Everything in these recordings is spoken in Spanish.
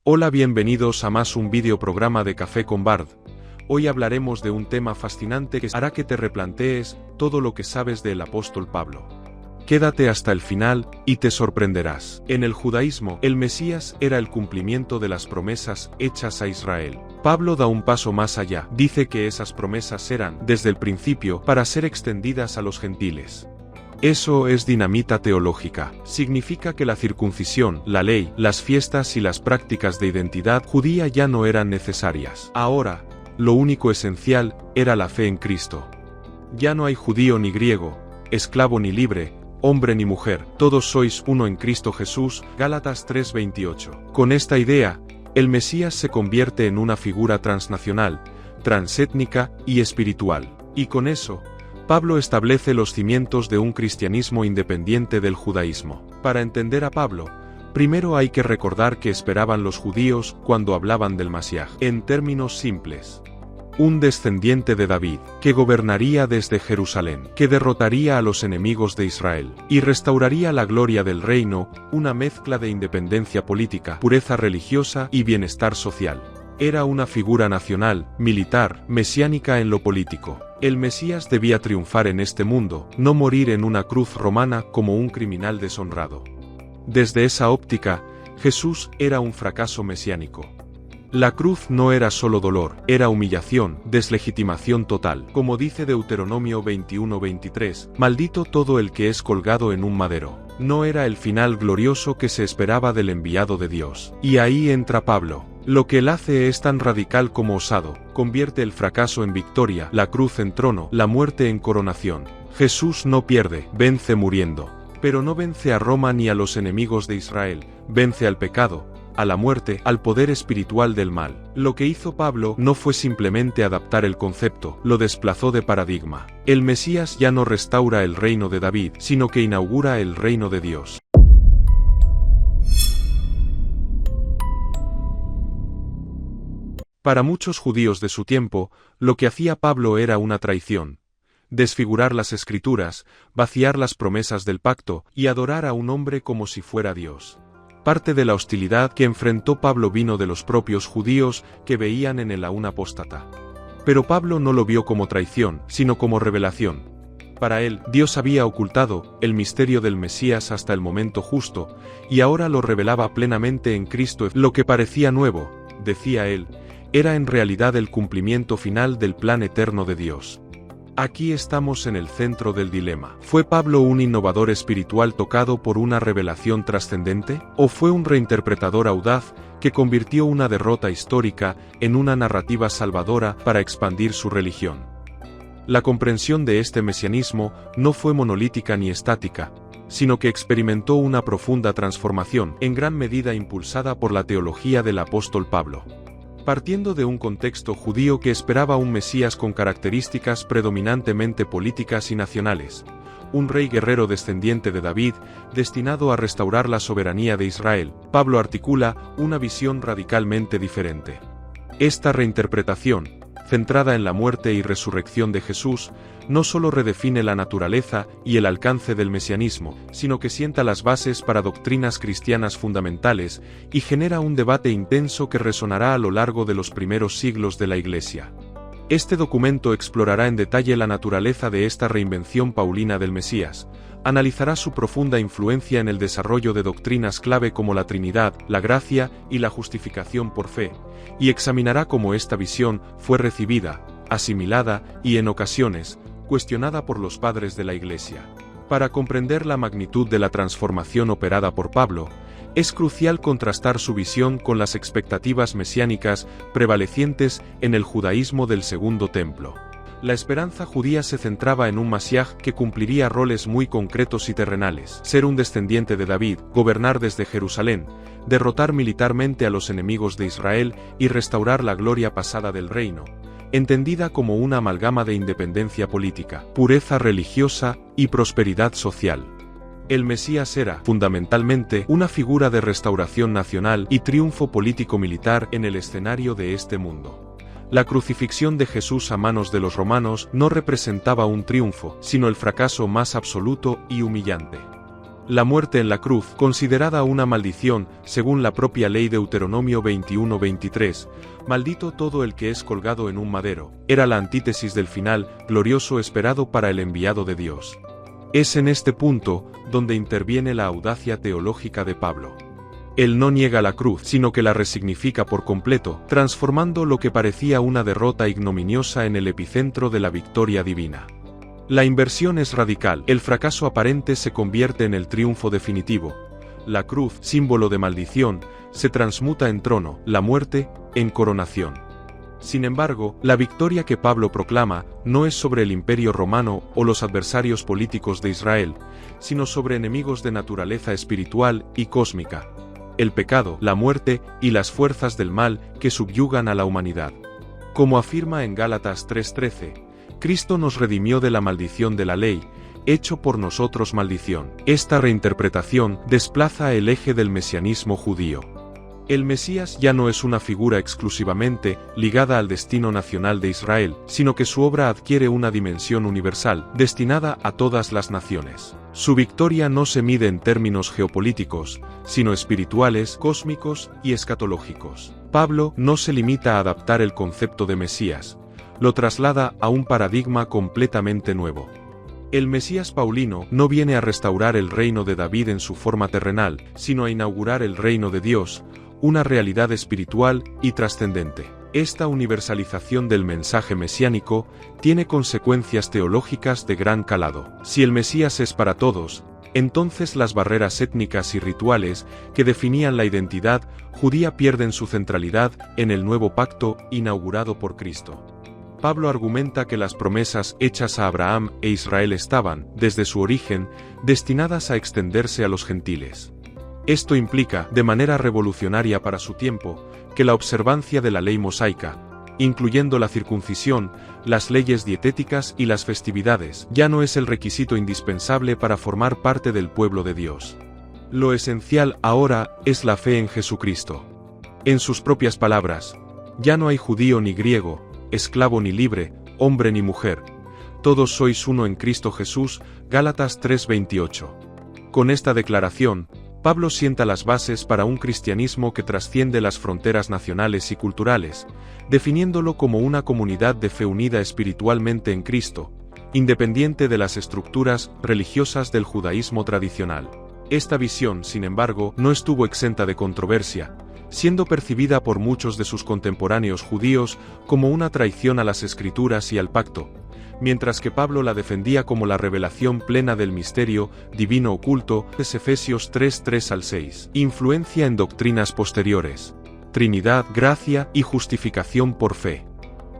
Hola, bienvenidos a más un vídeo programa de Café con Bard. Hoy hablaremos de un tema fascinante que hará que te replantees todo lo que sabes del apóstol Pablo. Quédate hasta el final y te sorprenderás. En el judaísmo, el Mesías era el cumplimiento de las promesas hechas a Israel. Pablo da un paso más allá, dice que esas promesas eran, desde el principio, para ser extendidas a los gentiles. Eso es dinamita teológica. Significa que la circuncisión, la ley, las fiestas y las prácticas de identidad judía ya no eran necesarias. Ahora, lo único esencial era la fe en Cristo. Ya no hay judío ni griego, esclavo ni libre, hombre ni mujer, todos sois uno en Cristo Jesús, Gálatas 3:28. Con esta idea, el Mesías se convierte en una figura transnacional, transétnica y espiritual. Y con eso, Pablo establece los cimientos de un cristianismo independiente del judaísmo. Para entender a Pablo, primero hay que recordar qué esperaban los judíos cuando hablaban del Mashiach. En términos simples, un descendiente de David, que gobernaría desde Jerusalén, que derrotaría a los enemigos de Israel, y restauraría la gloria del reino, una mezcla de independencia política, pureza religiosa y bienestar social. Era una figura nacional, militar, mesiánica en lo político. El Mesías debía triunfar en este mundo, no morir en una cruz romana como un criminal deshonrado. Desde esa óptica, Jesús era un fracaso mesiánico. La cruz no era solo dolor, era humillación, deslegitimación total. Como dice Deuteronomio 21:23, maldito todo el que es colgado en un madero. No era el final glorioso que se esperaba del enviado de Dios. Y ahí entra Pablo. Lo que él hace es tan radical como osado, convierte el fracaso en victoria, la cruz en trono, la muerte en coronación. Jesús no pierde, vence muriendo. Pero no vence a Roma ni a los enemigos de Israel, vence al pecado, a la muerte, al poder espiritual del mal. Lo que hizo Pablo no fue simplemente adaptar el concepto, lo desplazó de paradigma. El Mesías ya no restaura el reino de David, sino que inaugura el reino de Dios. Para muchos judíos de su tiempo, lo que hacía Pablo era una traición. Desfigurar las escrituras, vaciar las promesas del pacto, y adorar a un hombre como si fuera Dios. Parte de la hostilidad que enfrentó Pablo vino de los propios judíos que veían en él a un apóstata. Pero Pablo no lo vio como traición, sino como revelación. Para él, Dios había ocultado el misterio del Mesías hasta el momento justo, y ahora lo revelaba plenamente en Cristo. Lo que parecía nuevo, decía él, era en realidad el cumplimiento final del plan eterno de Dios. Aquí estamos en el centro del dilema. ¿Fue Pablo un innovador espiritual tocado por una revelación trascendente? ¿O fue un reinterpretador audaz que convirtió una derrota histórica en una narrativa salvadora para expandir su religión? La comprensión de este mesianismo no fue monolítica ni estática, sino que experimentó una profunda transformación, en gran medida impulsada por la teología del apóstol Pablo. Partiendo de un contexto judío que esperaba un Mesías con características predominantemente políticas y nacionales, un rey guerrero descendiente de David, destinado a restaurar la soberanía de Israel, Pablo articula una visión radicalmente diferente. Esta reinterpretación, centrada en la muerte y resurrección de Jesús, no solo redefine la naturaleza y el alcance del mesianismo, sino que sienta las bases para doctrinas cristianas fundamentales y genera un debate intenso que resonará a lo largo de los primeros siglos de la Iglesia. Este documento explorará en detalle la naturaleza de esta reinvención paulina del Mesías, analizará su profunda influencia en el desarrollo de doctrinas clave como la Trinidad, la gracia y la justificación por fe, y examinará cómo esta visión fue recibida, asimilada y, en ocasiones, cuestionada por los padres de la Iglesia. Para comprender la magnitud de la transformación operada por Pablo, es crucial contrastar su visión con las expectativas mesiánicas prevalecientes en el judaísmo del Segundo Templo. La esperanza judía se centraba en un Mashiach que cumpliría roles muy concretos y terrenales: ser un descendiente de David, gobernar desde Jerusalén, derrotar militarmente a los enemigos de Israel y restaurar la gloria pasada del reino, entendida como una amalgama de independencia política, pureza religiosa y prosperidad social. El Mesías era, fundamentalmente, una figura de restauración nacional y triunfo político-militar en el escenario de este mundo. La crucifixión de Jesús a manos de los romanos no representaba un triunfo, sino el fracaso más absoluto y humillante. La muerte en la cruz, considerada una maldición, según la propia ley Deuteronomio 21:23, maldito todo el que es colgado en un madero, era la antítesis del final glorioso esperado para el enviado de Dios. Es en este punto donde interviene la audacia teológica de Pablo. Él no niega la cruz, sino que la resignifica por completo, transformando lo que parecía una derrota ignominiosa en el epicentro de la victoria divina. La inversión es radical, el fracaso aparente se convierte en el triunfo definitivo. La cruz, símbolo de maldición, se transmuta en trono, la muerte, en coronación. Sin embargo, la victoria que Pablo proclama no es sobre el imperio romano o los adversarios políticos de Israel, sino sobre enemigos de naturaleza espiritual y cósmica. El pecado, la muerte y las fuerzas del mal que subyugan a la humanidad. Como afirma en Gálatas 3:13, Cristo nos redimió de la maldición de la ley, hecho por nosotros maldición. Esta reinterpretación desplaza el eje del mesianismo judío. El Mesías ya no es una figura exclusivamente ligada al destino nacional de Israel, sino que su obra adquiere una dimensión universal, destinada a todas las naciones. Su victoria no se mide en términos geopolíticos, sino espirituales, cósmicos y escatológicos. Pablo no se limita a adaptar el concepto de Mesías, lo traslada a un paradigma completamente nuevo. El Mesías paulino no viene a restaurar el reino de David en su forma terrenal, sino a inaugurar el reino de Dios, una realidad espiritual y trascendente. Esta universalización del mensaje mesiánico tiene consecuencias teológicas de gran calado. Si el Mesías es para todos, entonces las barreras étnicas y rituales que definían la identidad judía pierden su centralidad en el nuevo pacto inaugurado por Cristo. Pablo argumenta que las promesas hechas a Abraham e Israel estaban, desde su origen, destinadas a extenderse a los gentiles. Esto implica, de manera revolucionaria para su tiempo, que la observancia de la ley mosaica, incluyendo la circuncisión, las leyes dietéticas y las festividades, ya no es el requisito indispensable para formar parte del pueblo de Dios. Lo esencial ahora es la fe en Jesucristo. En sus propias palabras, ya no hay judío ni griego, esclavo ni libre, hombre ni mujer, todos sois uno en Cristo Jesús, Gálatas 3:28. Con esta declaración, Pablo sienta las bases para un cristianismo que trasciende las fronteras nacionales y culturales, definiéndolo como una comunidad de fe unida espiritualmente en Cristo, independiente de las estructuras religiosas del judaísmo tradicional. Esta visión, sin embargo, no estuvo exenta de controversia, siendo percibida por muchos de sus contemporáneos judíos como una traición a las Escrituras y al pacto, mientras que Pablo la defendía como la revelación plena del misterio divino oculto, Efesios 3:3-6. Influencia en doctrinas posteriores. Trinidad, gracia y justificación por fe.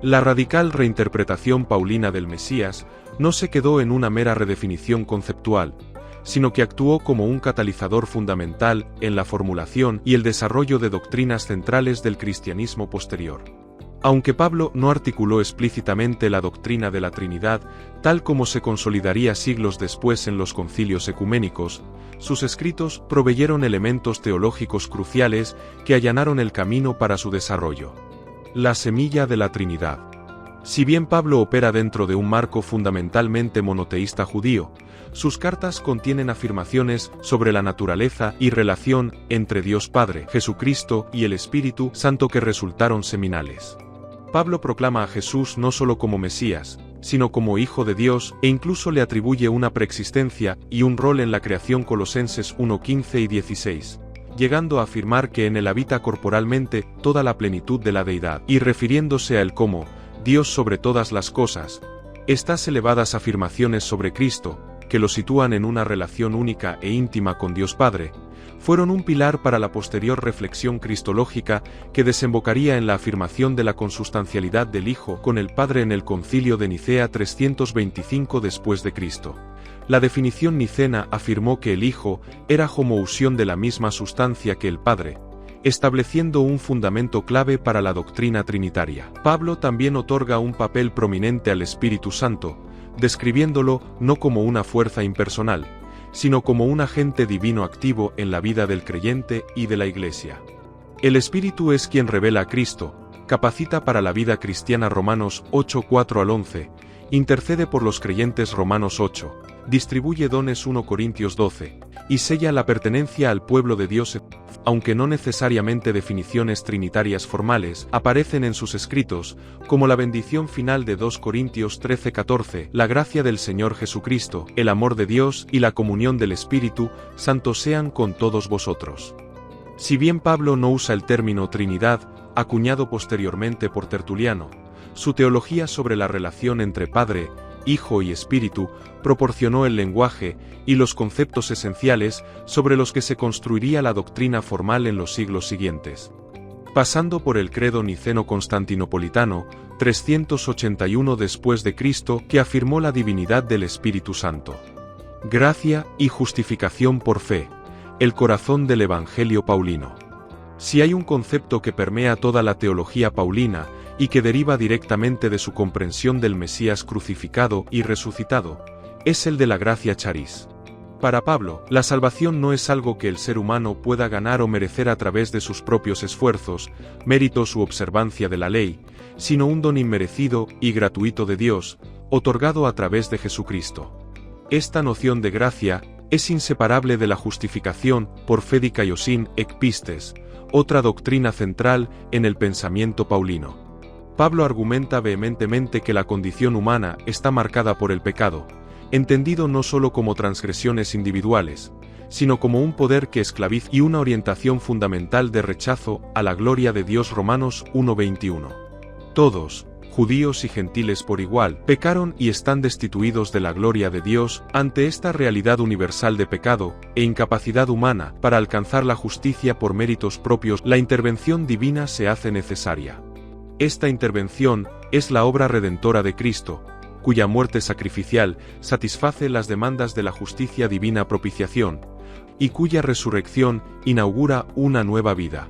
La radical reinterpretación paulina del Mesías no se quedó en una mera redefinición conceptual, sino que actuó como un catalizador fundamental en la formulación y el desarrollo de doctrinas centrales del cristianismo posterior. Aunque Pablo no articuló explícitamente la doctrina de la Trinidad, tal como se consolidaría siglos después en los concilios ecuménicos, sus escritos proveyeron elementos teológicos cruciales que allanaron el camino para su desarrollo. La semilla de la Trinidad. Si bien Pablo opera dentro de un marco fundamentalmente monoteísta judío, sus cartas contienen afirmaciones sobre la naturaleza y relación entre Dios Padre, Jesucristo y el Espíritu Santo que resultaron seminales. Pablo proclama a Jesús no solo como Mesías, sino como Hijo de Dios, e incluso le atribuye una preexistencia y un rol en la creación. Colosenses 1:15 y 16. Llegando a afirmar que en él habita corporalmente toda la plenitud de la deidad, y refiriéndose a él como Dios sobre todas las cosas. Estas elevadas afirmaciones sobre Cristo, que lo sitúan en una relación única e íntima con Dios Padre, fueron un pilar para la posterior reflexión cristológica que desembocaría en la afirmación de la consustancialidad del Hijo con el Padre en el Concilio de Nicea 325 después de Cristo. La definición nicena afirmó que el Hijo era homoousión de la misma sustancia que el Padre, estableciendo un fundamento clave para la doctrina trinitaria. Pablo también otorga un papel prominente al Espíritu Santo, describiéndolo no como una fuerza impersonal, sino como un agente divino activo en la vida del creyente y de la Iglesia. El Espíritu es quien revela a Cristo, capacita para la vida cristiana. Romanos 8:4-11, intercede por los creyentes. Romanos 8, distribuye dones. 1 Corintios 12, y sella la pertenencia al pueblo de Dios. Aunque no necesariamente definiciones trinitarias formales aparecen en sus escritos, como la bendición final de 2 Corintios 13:14, la gracia del Señor Jesucristo, el amor de Dios y la comunión del Espíritu Santo sean con todos vosotros. Si bien Pablo no usa el término Trinidad, acuñado posteriormente por Tertuliano, su teología sobre la relación entre Padre, Hijo y Espíritu proporcionó el lenguaje y los conceptos esenciales sobre los que se construiría la doctrina formal en los siglos siguientes. Pasando por el credo niceno-constantinopolitano, 381 después de Cristo, que afirmó la divinidad del Espíritu Santo. Gracia y justificación por fe, el corazón del Evangelio paulino. Si hay un concepto que permea toda la teología paulina, y que deriva directamente de su comprensión del Mesías crucificado y resucitado, es el de la gracia charis. Para Pablo, la salvación no es algo que el ser humano pueda ganar o merecer a través de sus propios esfuerzos, méritos u observancia de la ley, sino un don inmerecido y gratuito de Dios, otorgado a través de Jesucristo. Esta noción de gracia es inseparable de la justificación por fe dikaiosin ek pistes, otra doctrina central en el pensamiento paulino. Pablo argumenta vehementemente que la condición humana está marcada por el pecado, entendido no solo como transgresiones individuales, sino como un poder que esclaviza y una orientación fundamental de rechazo a la gloria de Dios. Romanos 1:21. Todos, judíos y gentiles por igual, pecaron y están destituidos de la gloria de Dios ante esta realidad universal de pecado e incapacidad humana para alcanzar la justicia por méritos propios. La intervención divina se hace necesaria. Esta intervención es la obra redentora de Cristo, cuya muerte sacrificial satisface las demandas de la justicia divina propiciación, y cuya resurrección inaugura una nueva vida.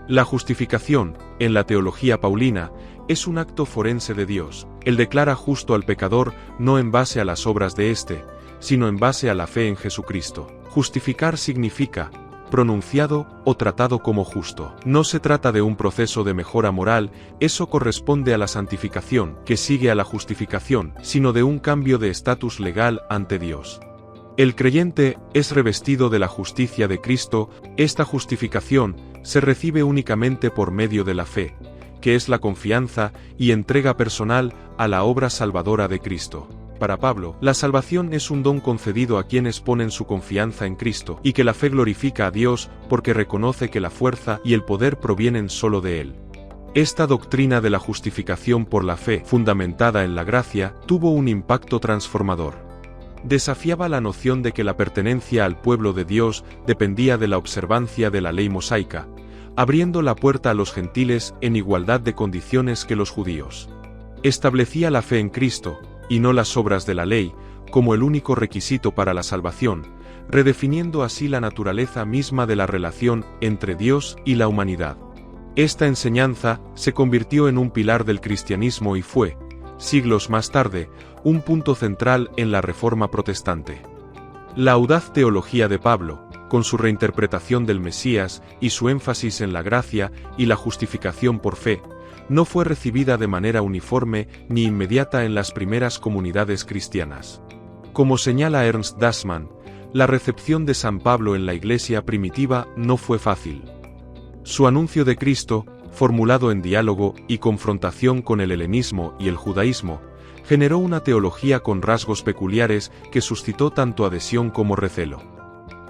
La justificación, en la teología paulina, es un acto forense de Dios. Él declara justo al pecador no en base a las obras de éste, sino en base a la fe en Jesucristo. Justificar significa pronunciado o tratado como justo. No se trata de un proceso de mejora moral, eso corresponde a la santificación, que sigue a la justificación, sino de un cambio de estatus legal ante Dios. El creyente es revestido de la justicia de Cristo. Esta justificación se recibe únicamente por medio de la fe, que es la confianza y entrega personal a la obra salvadora de Cristo. Para Pablo, la salvación es un don concedido a quienes ponen su confianza en Cristo, y que la fe glorifica a Dios porque reconoce que la fuerza y el poder provienen solo de Él. Esta doctrina de la justificación por la fe, fundamentada en la gracia, tuvo un impacto transformador. Desafiaba la noción de que la pertenencia al pueblo de Dios dependía de la observancia de la ley mosaica, abriendo la puerta a los gentiles en igualdad de condiciones que los judíos. Establecía la fe en Cristo, y no las obras de la ley, como el único requisito para la salvación, redefiniendo así la naturaleza misma de la relación entre Dios y la humanidad. Esta enseñanza se convirtió en un pilar del cristianismo y fue, siglos más tarde, un punto central en la Reforma protestante. La audaz teología de Pablo, con su reinterpretación del Mesías y su énfasis en la gracia y la justificación por fe, no fue recibida de manera uniforme ni inmediata en las primeras comunidades cristianas. Como señala Ernst Dassmann, la recepción de San Pablo en la Iglesia primitiva no fue fácil. Su anuncio de Cristo, formulado en diálogo y confrontación con el helenismo y el judaísmo, generó una teología con rasgos peculiares que suscitó tanto adhesión como recelo.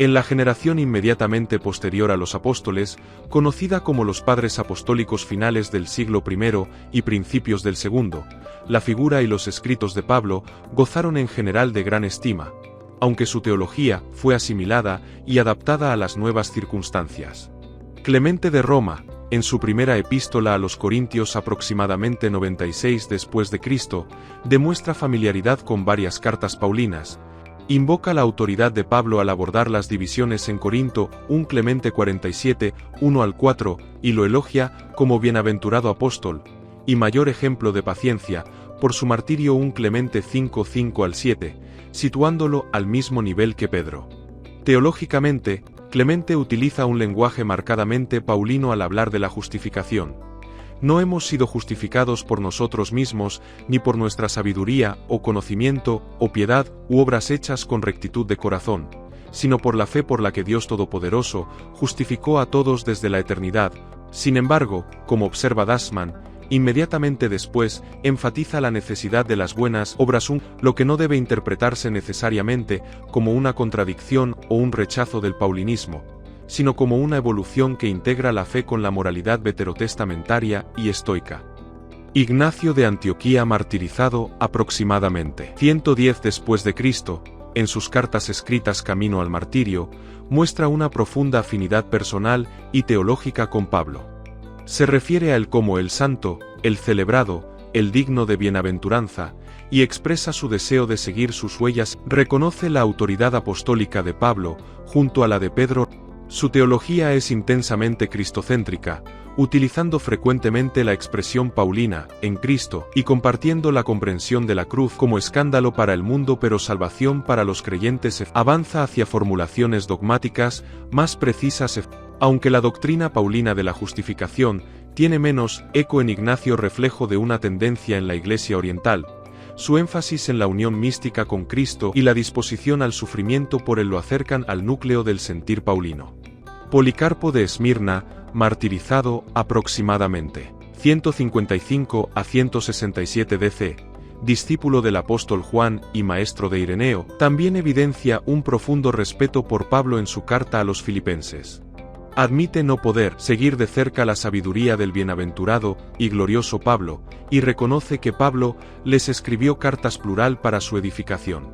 En la generación inmediatamente posterior a los apóstoles, conocida como los padres apostólicos finales del siglo I y principios del segundo, la figura y los escritos de Pablo gozaron en general de gran estima, aunque su teología fue asimilada y adaptada a las nuevas circunstancias. Clemente de Roma, en su primera epístola a los Corintios aproximadamente 96 después de Cristo, demuestra familiaridad con varias cartas paulinas. Invoca la autoridad de Pablo al abordar las divisiones en Corinto, 1 Clemente 47, 1-4, y lo elogia como bienaventurado apóstol, y mayor ejemplo de paciencia, por su martirio 1 Clemente 5, 5-7, situándolo al mismo nivel que Pedro. Teológicamente, Clemente utiliza un lenguaje marcadamente paulino al hablar de la justificación. No hemos sido justificados por nosotros mismos, ni por nuestra sabiduría, o conocimiento, o piedad, u obras hechas con rectitud de corazón, sino por la fe por la que Dios Todopoderoso justificó a todos desde la eternidad. Sin embargo, como observa Dasman, inmediatamente después, enfatiza la necesidad de las buenas obras, lo que no debe interpretarse necesariamente como una contradicción o un rechazo del paulinismo, sino como una evolución que integra la fe con la moralidad veterotestamentaria y estoica. Ignacio de Antioquía, martirizado aproximadamente 110 después de Cristo, en sus cartas escritas camino al martirio, muestra una profunda afinidad personal y teológica con Pablo. Se refiere a él como el santo, el celebrado, el digno de bienaventuranza, y expresa su deseo de seguir sus huellas. Reconoce la autoridad apostólica de Pablo, junto a la de Pedro. Su teología es intensamente cristocéntrica, utilizando frecuentemente la expresión paulina, en Cristo, y compartiendo la comprensión de la cruz como escándalo para el mundo pero salvación para los creyentes. Avanza hacia formulaciones dogmáticas más precisas. Aunque la doctrina paulina de la justificación tiene menos eco en Ignacio, reflejo de una tendencia en la Iglesia oriental, su énfasis en la unión mística con Cristo y la disposición al sufrimiento por él lo acercan al núcleo del sentir paulino. Policarpo de Esmirna, martirizado aproximadamente 155 a 167 DC, discípulo del apóstol Juan y maestro de Ireneo, también evidencia un profundo respeto por Pablo en su carta a los filipenses. Admite no poder seguir de cerca la sabiduría del bienaventurado y glorioso Pablo, y reconoce que Pablo les escribió cartas plural para su edificación.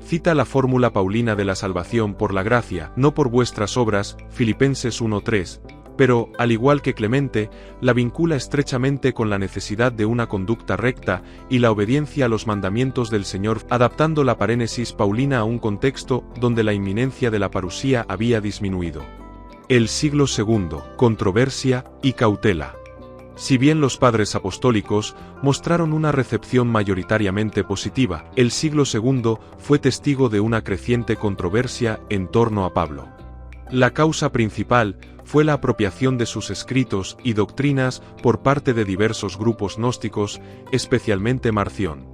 Cita la fórmula paulina de la salvación por la gracia, no por vuestras obras, Filipenses 1:3, pero, al igual que Clemente, la vincula estrechamente con la necesidad de una conducta recta y la obediencia a los mandamientos del Señor, adaptando la parénesis paulina a un contexto donde la inminencia de la parusía había disminuido. El siglo II, controversia y cautela. Si bien los padres apostólicos mostraron una recepción mayoritariamente positiva, el siglo II fue testigo de una creciente controversia en torno a Pablo. La causa principal fue la apropiación de sus escritos y doctrinas por parte de diversos grupos gnósticos, especialmente Marción.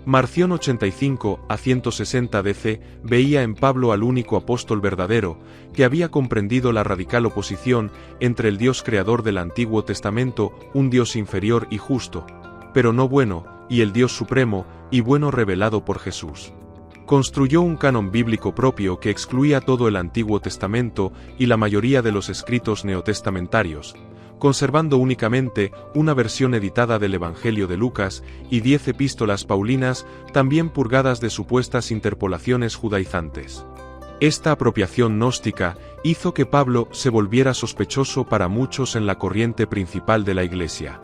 Marción 85 a 160 DC veía en Pablo al único apóstol verdadero, que había comprendido la radical oposición entre el Dios creador del Antiguo Testamento, un Dios inferior y justo, pero no bueno, y el Dios supremo y bueno revelado por Jesús. Construyó un canon bíblico propio que excluía todo el Antiguo Testamento y la mayoría de los escritos neotestamentarios, conservando únicamente una versión editada del Evangelio de Lucas y 10 epístolas paulinas, también purgadas de supuestas interpolaciones judaizantes. Esta apropiación gnóstica hizo que Pablo se volviera sospechoso para muchos en la corriente principal de la Iglesia.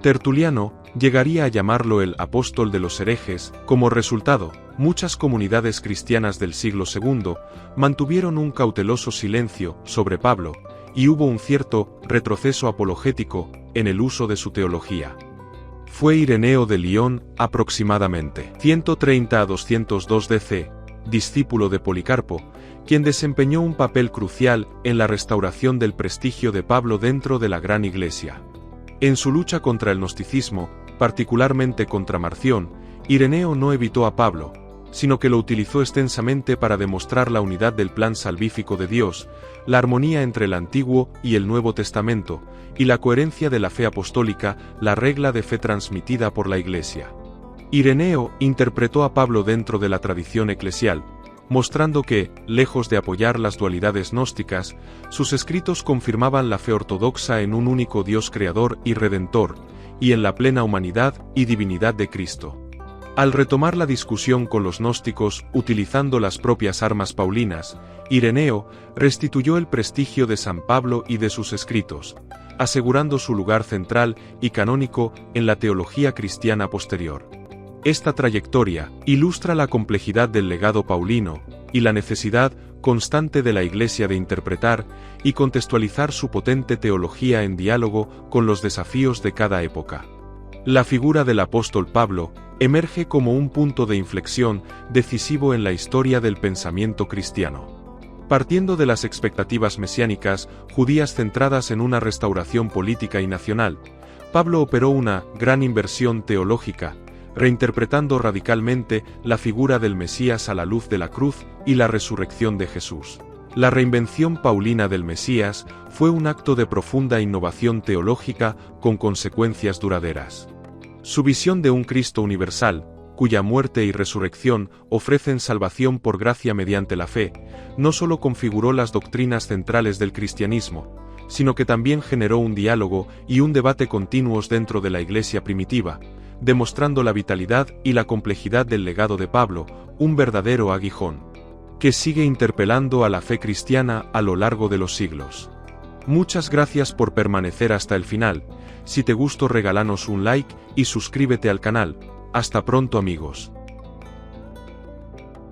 Tertuliano llegaría a llamarlo el apóstol de los herejes. Como resultado, muchas comunidades cristianas del siglo II mantuvieron un cauteloso silencio sobre Pablo, y hubo un cierto retroceso apologético en el uso de su teología. Fue Ireneo de Lyon, aproximadamente 130 a 202 DC, discípulo de Policarpo, quien desempeñó un papel crucial en la restauración del prestigio de Pablo dentro de la gran Iglesia. En su lucha contra el gnosticismo, particularmente contra Marción, Ireneo no evitó a Pablo, sino que lo utilizó extensamente para demostrar la unidad del plan salvífico de Dios, la armonía entre el Antiguo y el Nuevo Testamento, y la coherencia de la fe apostólica, la regla de fe transmitida por la Iglesia. Ireneo interpretó a Pablo dentro de la tradición eclesial, mostrando que, lejos de apoyar las dualidades gnósticas, sus escritos confirmaban la fe ortodoxa en un único Dios creador y redentor, y en la plena humanidad y divinidad de Cristo. Al retomar la discusión con los gnósticos utilizando las propias armas paulinas, Ireneo restituyó el prestigio de San Pablo y de sus escritos, asegurando su lugar central y canónico en la teología cristiana posterior. Esta trayectoria ilustra la complejidad del legado paulino y la necesidad constante de la Iglesia de interpretar y contextualizar su potente teología en diálogo con los desafíos de cada época. La figura del apóstol Pablo emerge como un punto de inflexión decisivo en la historia del pensamiento cristiano. Partiendo de las expectativas mesiánicas judías centradas en una restauración política y nacional, Pablo operó una gran inversión teológica, reinterpretando radicalmente la figura del Mesías a la luz de la cruz y la resurrección de Jesús. La reinvención paulina del Mesías fue un acto de profunda innovación teológica con consecuencias duraderas. Su visión de un Cristo universal, cuya muerte y resurrección ofrecen salvación por gracia mediante la fe, no solo configuró las doctrinas centrales del cristianismo, sino que también generó un diálogo y un debate continuos dentro de la Iglesia primitiva, demostrando la vitalidad y la complejidad del legado de Pablo, un verdadero aguijón, que sigue interpelando a la fe cristiana a lo largo de los siglos. Muchas gracias por permanecer hasta el final. Si te gustó, regálanos un like y suscríbete al canal. Hasta pronto, amigos.